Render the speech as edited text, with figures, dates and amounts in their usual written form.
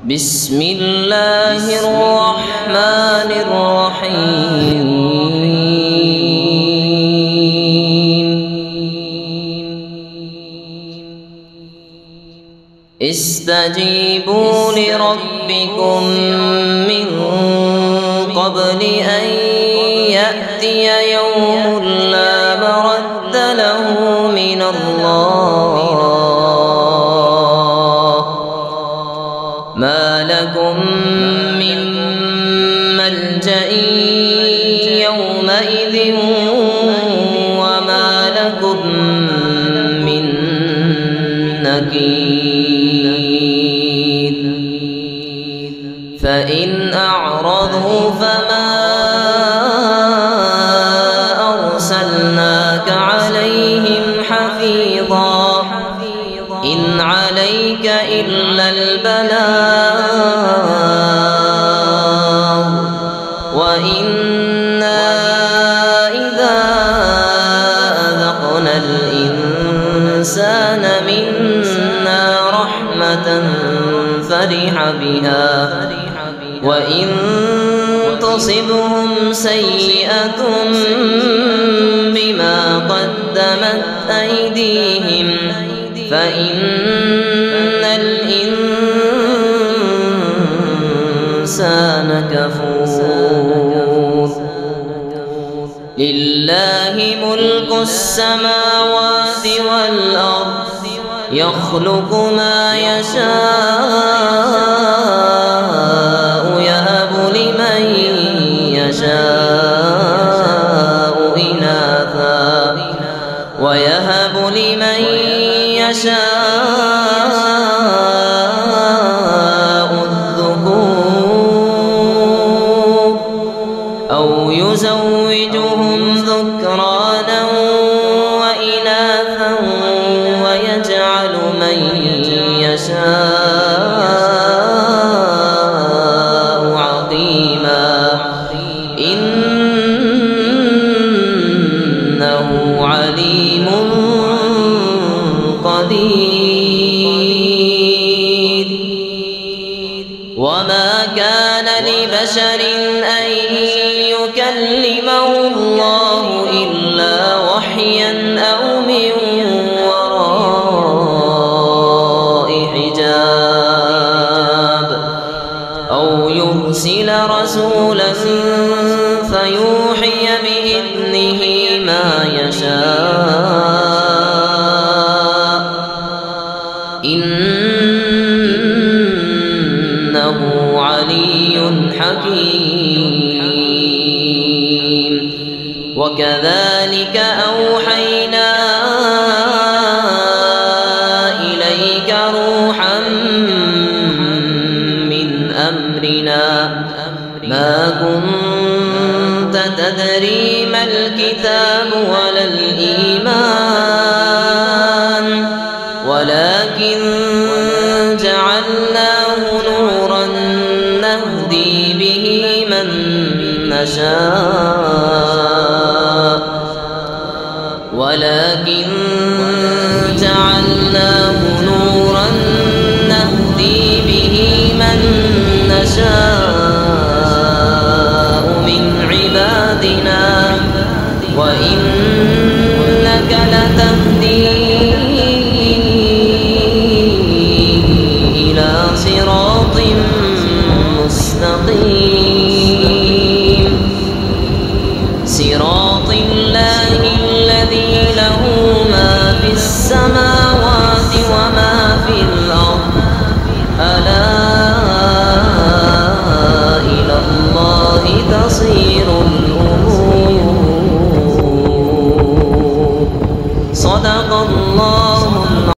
بسم الله الرحمن الرحيم استجيبوا لربكم من قبل أن يأتي يوم لا مرد له من الله ما لكم من ملجأ يومئذ وما لكم من نكير فإن أعرضوا فما أرسلناك عليهم حفيظا إن عليك إلا البلاغ وإنا إذا أذقنا الإنسان منا رحمة فرح بها وإن تصبهم سيئة بما قدمت أيديهم فإن الإنسان كفور لله ملك السماوات والأرض يخلق ما يشاء يهب لمن يشاء إناثا ويهب لمن يشاء الذكور أو يزوجهم ذكرانا وإناثا ويجعل من يشاء عقيما إنه عليم قدير وما كان لبشر أن يكلمه الله إلا وحيا أو من وراء حجاب أو يرسل رسولا فيوحي بإذنه ما يشاء إنه علي حكيم وكذلك أوحينا إليك روحا من أمرنا ما كنت تدري ما الكتاب ولا الإيمان ولكن جعلناه نورا نهدي به من نشاء ولكن جعلناه نورا نهدي به من نشاء من عبادنا وإنك لتهدي إلى صراط مستقيم صراط الله الذي له ما في السماوات